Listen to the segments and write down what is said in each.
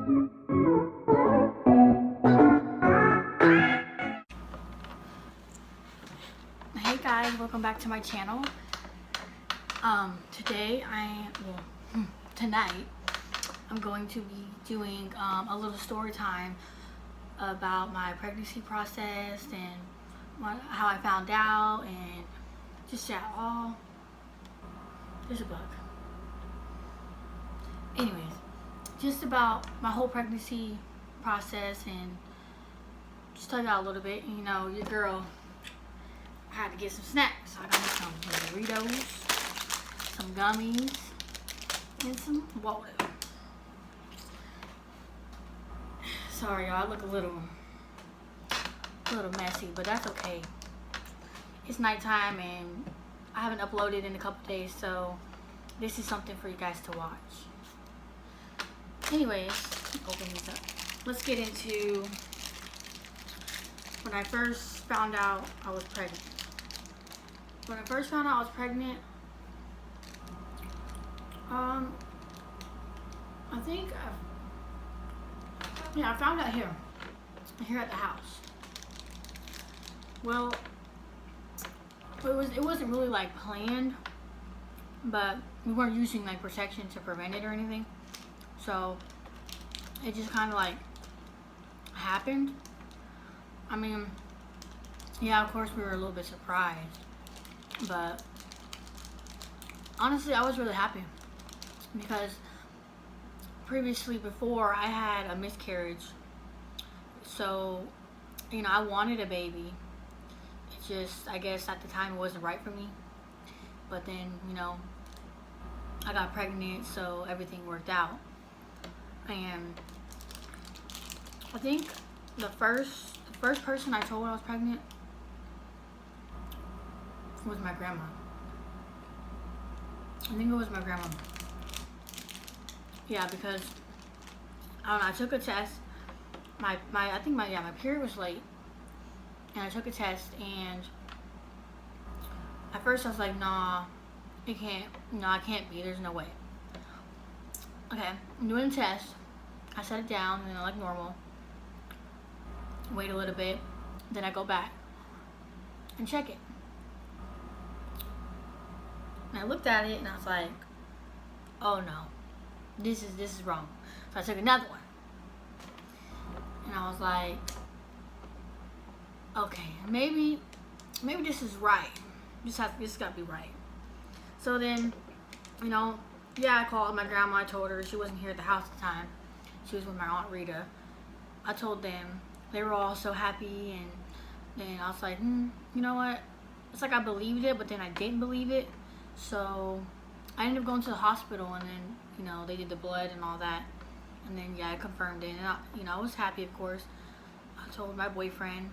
Hey guys, welcome back to my channel. Tonight I'm going to be doing a little story time about my pregnancy process and how I found out, and just there's a bug. Anyways, just about my whole pregnancy process, and just tell y'all a little bit. You know, your girl, I had to get some snacks. So I got me some Doritos, some gummies, and some water. Sorry y'all, I look a little messy, but that's okay. It's nighttime and I haven't uploaded in a couple days, so this is something for you guys to watch. Anyways, open these up. Let's get into when I first found out I was pregnant. When I first found out I was pregnant, I found out here at the house. Well, it wasn't really like planned, but we weren't using like protection to prevent it or anything, so it just kind of like happened. I mean, yeah, of course we were a little bit surprised, but honestly I was really happy because previously, before, I had a miscarriage, so you know, I wanted a baby. It's just, I guess at the time it wasn't right for me, but then, you know, I got pregnant, so everything worked out. And I think the first person I told I was pregnant was my grandma. I think it was my grandma. Yeah, because I don't know, I took a test. My period was late, and I took a test, and at first I was like, nah, it can't. No, I can't be. There's no way. Okay, I'm doing the test. I set it down, and like normal. Wait a little bit, then I go back and check it. And I looked at it, and I was like, oh no, this is wrong. So I took another one, and I was like, okay, maybe this is right. This gotta be right. So then, you know, yeah, I called my grandma. I told her. She wasn't here at the house at the time. She was with my Aunt Rita. I told them. They were all so happy, and then I was like, you know what? It's like I believed it, but then I didn't believe it. So I ended up going to the hospital, and then, you know, they did the blood and all that, and then I confirmed it, and I was happy, of course. I told my boyfriend,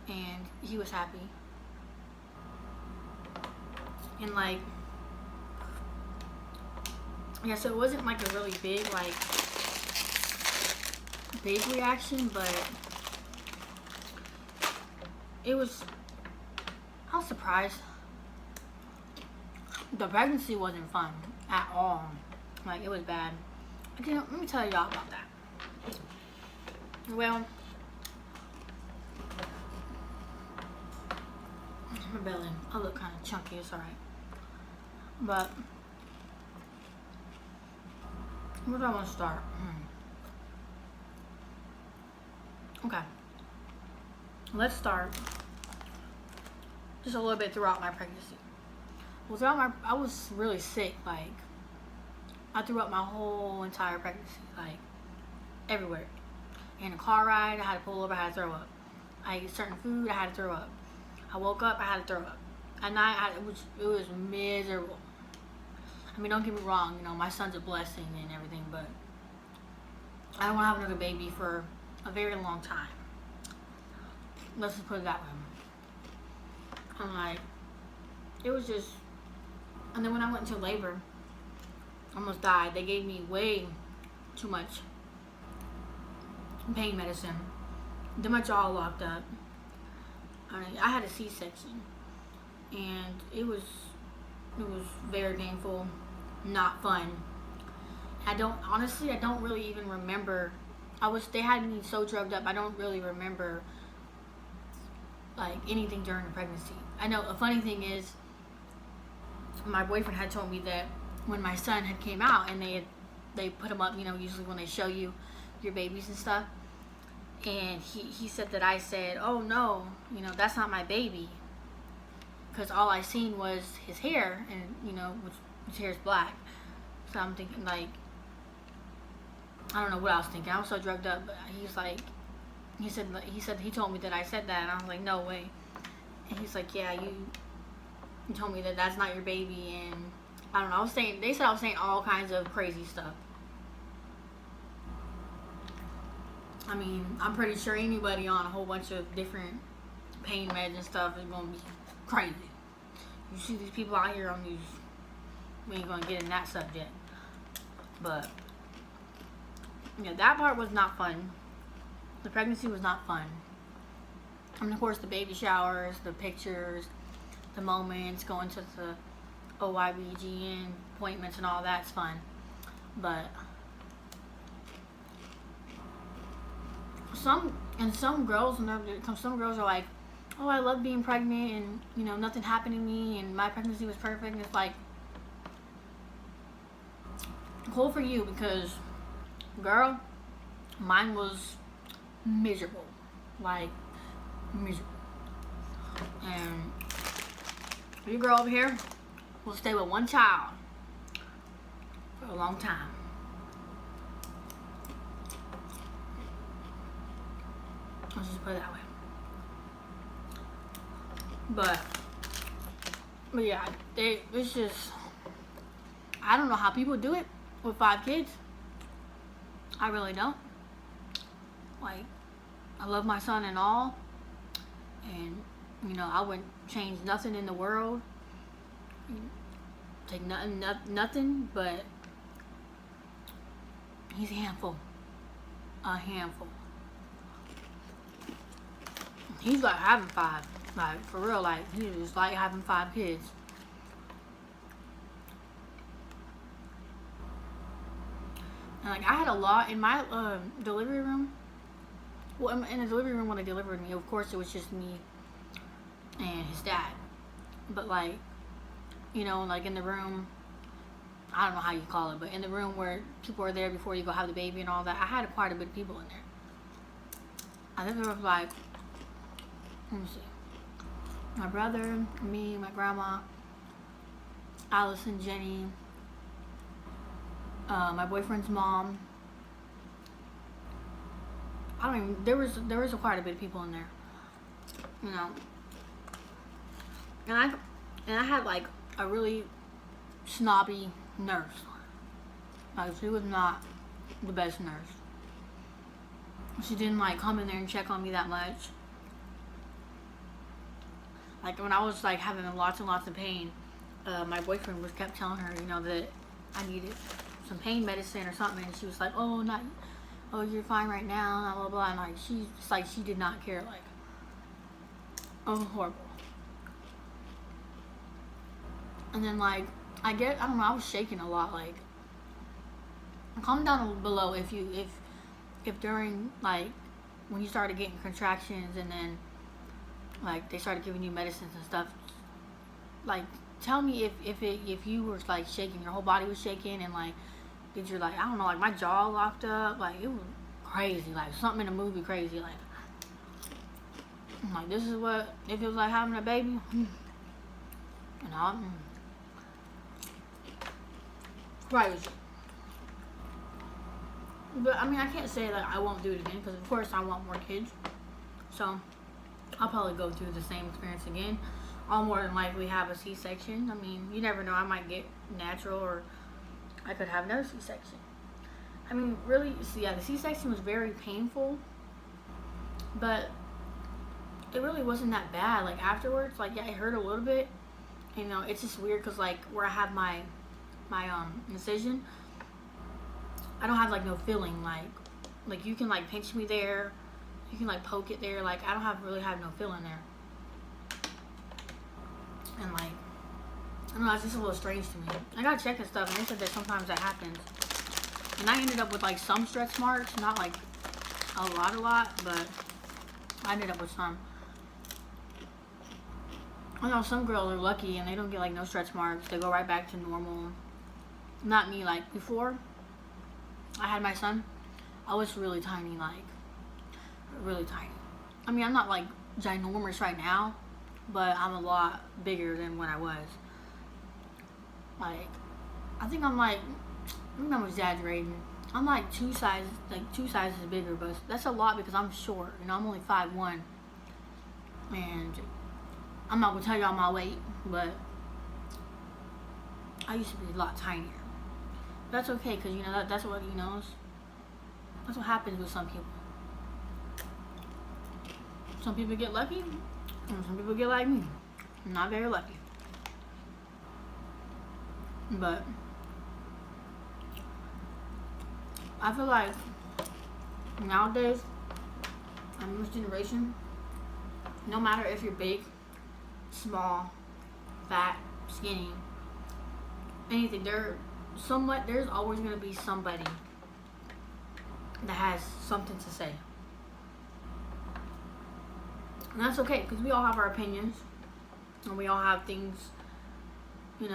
and he was happy. And like, yeah, so it wasn't like a really big reaction, but I was surprised. The pregnancy wasn't fun at all. Like, it was bad. Okay, let me tell y'all about that. Well, my belly, I look kind of chunky. It's alright. But where do I want to start? Okay, let's start just a little bit throughout my pregnancy. Well, I was really sick. Like, I threw up my whole entire pregnancy, like everywhere. In a car ride, I had to pull over, I had to throw up. I ate certain food, I had to throw up. I woke up, I had to throw up. At night, it was miserable. I mean, don't get me wrong, you know, my son's a blessing and everything, but I don't want to have another baby for a very long time. Let's just put it that way. I'm like, it was just, and then when I went into labor, I almost died. They gave me way too much pain medicine. Then my jaw locked up. I had a C-section, and it was very painful, not fun. I don't really even remember They had me so drugged up. I don't really remember like anything during the pregnancy. I know a funny thing is my boyfriend had told me that when my son had came out and they put him up, you know, usually when they show you your babies and stuff, and he said that I said, oh no, you know, that's not my baby, because all I seen was his hair, and you know, his hair is black. So I'm thinking like, I don't know what I was thinking. I was so drugged up. But he's like, he told me that I said that, and I was like, no way. And he's like, yeah, you told me that that's not your baby, and I don't know. They said I was saying all kinds of crazy stuff. I mean, I'm pretty sure anybody on a whole bunch of different pain meds and stuff is gonna be crazy. You see these people out here on these, we ain't gonna get in that subject. But yeah, that part was not fun. The pregnancy was not fun. And of course the baby showers, the pictures, the moments, going to the OBGYN appointments and all that's fun. But some girls are like, oh, I love being pregnant, and you know, nothing happened to me, and my pregnancy was perfect. And it's like, cool for you, because girl, mine was miserable, like miserable. And your girl over here will stay with one child for a long time. Let's just put it that way. But yeah, it's just, I don't know how people do it with 5 kids. I really don't. Like, I love my son and all, and you know, I wouldn't change nothing in the world. Take nothing, but he's a handful. A handful. He's like having 5. Like, for real, like, he just like having 5 kids. And like, I had a lot in my delivery room. Well, in the delivery room when they delivered me, of course, it was just me and his dad. But like, you know, like in the room, I don't know how you call it, but in the room where people are there before you go have the baby and all that, I had quite a bit of people in there. I think there was like, let me see, my brother, me, my grandma, Allison, Jenny, my boyfriend's mom. I don't even, there was quite a bit of people in there, you know. And I had like a really snobby nurse. Like, she was not the best nurse. She didn't like come in there and check on me that much. Like, when I was like having lots and lots of pain, my boyfriend kept telling her, you know, that I needed some pain medicine or something, and she was like, oh, you're fine right now, blah blah blah. And like, she did not care. Like, oh, horrible. And then like, I don't know, I was shaking a lot. Like, comment down below if during like when you started getting contractions, and then like they started giving you medicines and stuff, like, tell me if you were like shaking, your whole body was shaking, and like, did you, like, I don't know, like my jaw locked up, like it was crazy, like something in a movie crazy, like this is what it feels like having a baby. You know, crazy. But I mean, I can't say that I won't do it again, because of course I want more kids, so I'll probably go through the same experience again. I'll more than likely have a C-section. I mean, you never know, I might get natural, or I could have another C-section. I mean, really, so yeah, the C-section was very painful, but it really wasn't that bad. Like, afterwards, like, yeah, it hurt a little bit. You know, it's just weird, because like where I have my incision, I don't have like no feeling. Like you can like pinch me there, you can like poke it there. Like, I don't really have no feeling there. And like, I don't know, it's just a little strange to me. I got checked and stuff, and they said that sometimes that happens. And I ended up with like some stretch marks, not like a lot, but I ended up with some. I know some girls are lucky and they don't get like no stretch marks. They go right back to normal. Not me. Like before I had my son, I was really tiny, like really tiny. I mean, I'm not like ginormous right now, but I'm a lot bigger than when I was. Like, I think I'm exaggerating. I'm like two sizes bigger, but that's a lot because I'm short. You know, I'm only 5'1", and I'm not gonna tell y'all my weight, but I used to be a lot tinier. That's okay, cause you know that's what that's what happens with some people. Some people get lucky, and some people get like me, not very lucky. But I feel like nowadays, in this generation, no matter if you're big, small, fat, skinny, anything, there's always gonna be somebody that has something to say. And that's okay, because we all have our opinions, and we all have things, we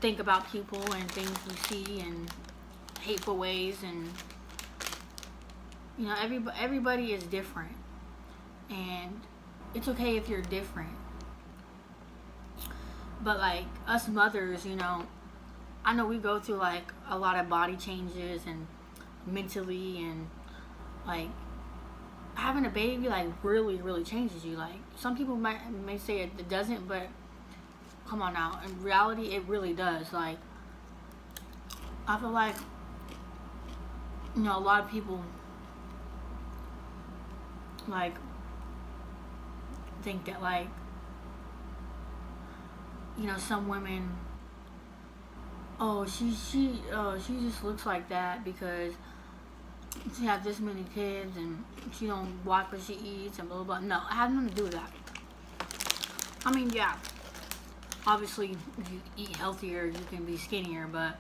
think about people and things we see and hateful ways, and everybody is different, and it's okay if you're different. But like us mothers, I know we go through like a lot of body changes and mentally, and like having a baby like really changes you. Like some people may say it doesn't, but come on now, in reality it really does. Like I feel like a lot of people like think that like some women, oh, she just looks like that because she has this many kids and she don't watch what she eats and blah blah blah. No, it has nothing to do with that. I mean, yeah, obviously if you eat healthier you can be skinnier, but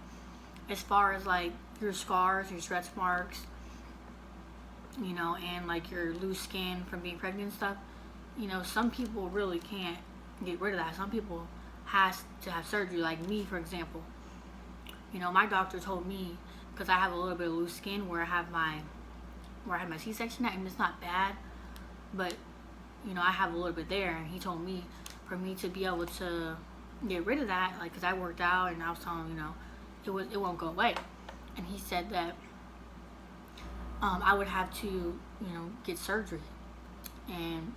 as far as like your scars, your stretch marks, and like your loose skin from being pregnant and stuff, some people really can't get rid of that. Some people has to have surgery, like me, for example. My doctor told me, because I have a little bit of loose skin where I had my C-section at, and it's not bad, but I have a little bit there, and he told me for me to be able to get rid of that, like, because I worked out and I was telling him, it won't go away, and he said that I would have to get surgery, and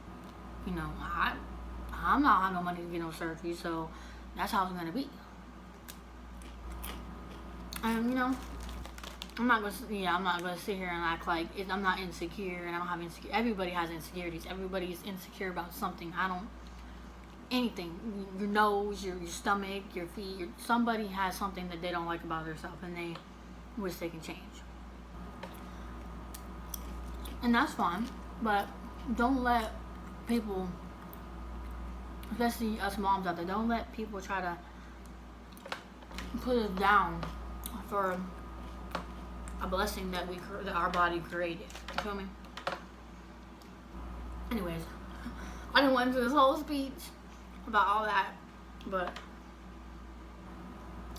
I'm not having no money to get no surgery, so that's how it's gonna be. And I'm not gonna sit here and act like I'm not insecure and I don't have insecure. Everybody has insecurities. Everybody's insecure about something. Anything. Your nose, your stomach, your feet. Somebody has something that they don't like about themselves, and they wish they can change. And that's fine, but don't let people, especially us moms out there, don't let people try to put us down for a blessing that our body created. You feel me? Anyways, I didn't want to do this whole speech about all that, but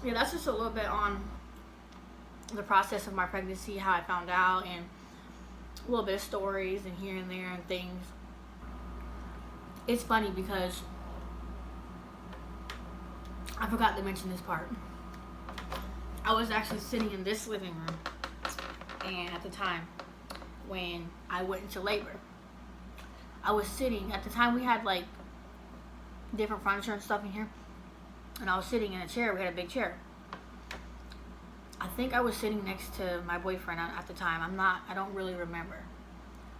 yeah, that's just a little bit on the process of my pregnancy, how I found out, and a little bit of stories and here and there and things. It's funny because I forgot to mention this part. I was actually sitting in this living room, and at the time when I went into labor, I was sitting, at the time we had like different furniture and stuff in here, and I was sitting in a chair. We had a big chair. I think I was sitting next to my boyfriend at the time. I don't really remember,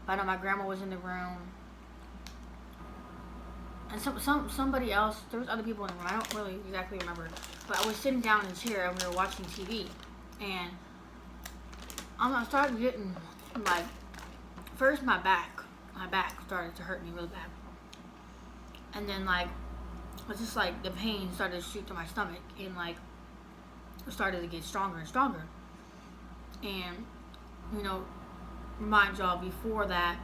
but I know my grandma was in the room, and somebody else. There was other people in the room. I don't really exactly remember, but I was sitting down in a chair and we were watching TV, and I started getting like, first my back started to hurt me really bad, and then like it's just like the pain started to shoot to my stomach, and like it started to get stronger and stronger, and remind y'all, before that,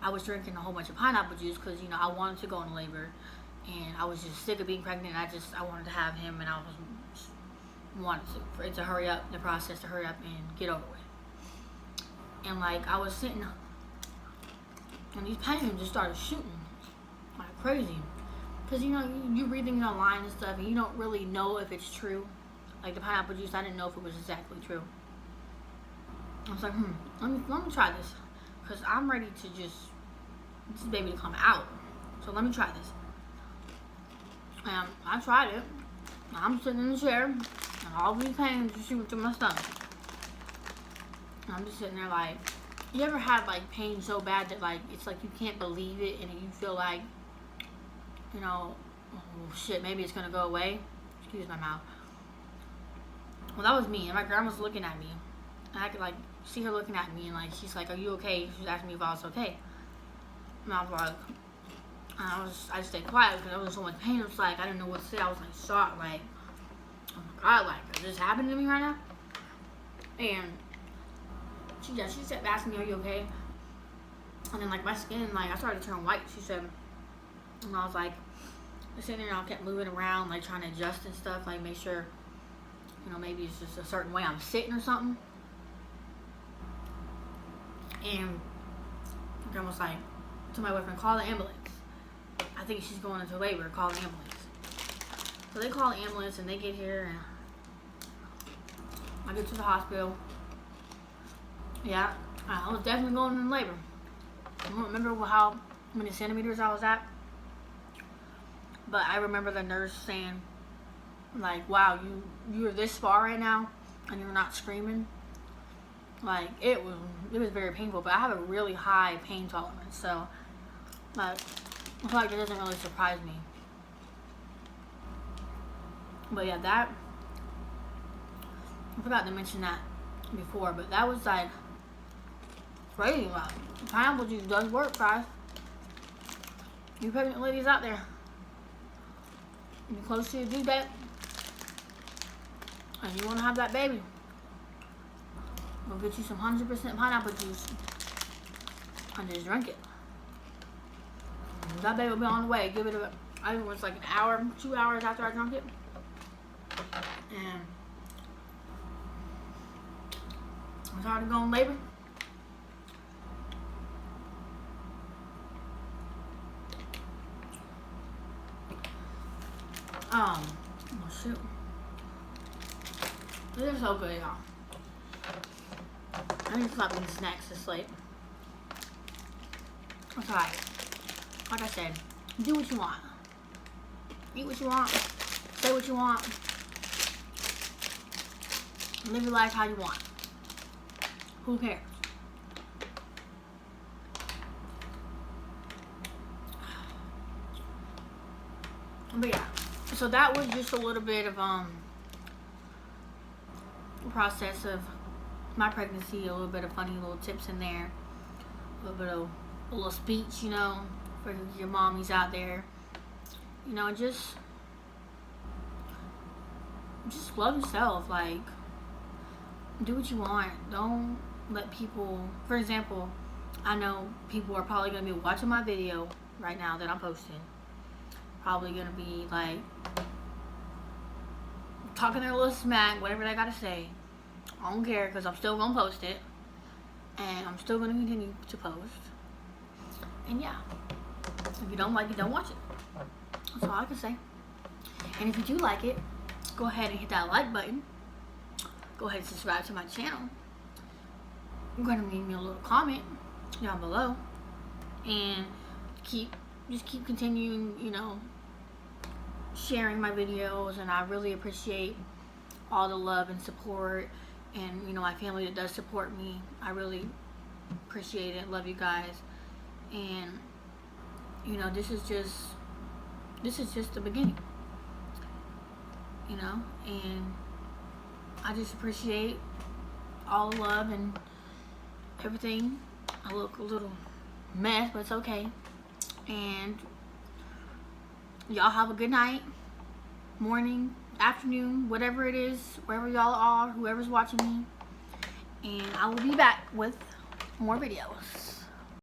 I was drinking a whole bunch of pineapple juice because, you know, I wanted to go into labor. And I was just sick of being pregnant. I wanted to have him, and I wanted for it to hurry up, the process to hurry up and get over with. And like, I was sitting, and these pains just started shooting like crazy. Because, you know, you read things online and stuff, and you don't really know if it's true. Like the pineapple juice, I didn't know if it was exactly true. I was like, let me try this. Because I'm ready to this baby to come out. So let me try this. And I tried it. I'm sitting in the chair, and all these pains are shooting through my stomach. And I'm just sitting there like, you ever had like pain so bad that like, it's like you can't believe it, and you feel like, you know, oh shit, maybe it's gonna go away? Excuse my mouth. Well, that was me, and my grandma's looking at me. And I could like see her looking at me, and like, she's like, are you okay? She was asking me if I was okay. And I was like, I just stayed quiet because I was in so much pain. It was like, I didn't know what to say. I was like shocked, like, oh my God, like, is this happening to me right now? And she kept asking me, are you okay? And then like my skin, like, I started to turn white, she said. And I was like, sitting there, and I kept moving around, like trying to adjust and stuff, like make sure, you know, maybe it's just a certain way I'm sitting or something. And I was like, to my boyfriend, call the ambulance. I think she's going into labor, call the ambulance. So they call the ambulance, and they get here, and I get to the hospital. Yeah, I was definitely going into labor. I don't remember how many centimeters I was at, but I remember the nurse saying, like, wow, you're this far right now, and you're not screaming. Like, it was very painful, but I have a really high pain tolerance, so, like, I feel like that doesn't really surprise me. But yeah, I forgot to mention that before, but that was like crazy. Like, pineapple juice does work, guys. You pregnant ladies out there, you're close to your due date, and you want to have that baby, go get you some 100% pineapple juice and just drink it. That baby will be on the way. Give it I think it was like an hour, 2 hours after I drank it. And I started going labor. Oh shoot. This is so good, y'all. I need to stop eating snacks this late. That's alright. Like I said, do what you want. Eat what you want. Say what you want. Live your life how you want. Who cares? But yeah, so that was just a little bit of process of my pregnancy, a little bit of funny little tips in there, a little speech, you know, for your mommies out there. You know, just love yourself. Like, do what you want. Don't let people, for example, I know people are probably going to be watching my video right now that I'm posting. Probably going to be like talking their little smack, whatever they got to say. I don't care, because I'm still going to post it. And I'm still going to continue to post. And yeah, if you don't like it, don't watch it. That's all I can say. And if you do like it, go ahead and hit that like button. Go ahead and subscribe to my channel. You're going to leave me a little comment down below. And just keep continuing, you know, sharing my videos. And I really appreciate all the love and support. And, you know, my family that does support me. I really appreciate it. Love you guys. And, you know, this is just the beginning. You know, and I just appreciate all the love and everything. I look a little mess, but it's okay. And y'all have a good night, morning, afternoon, whatever it is, wherever y'all are, whoever's watching me. And I will be back with more videos.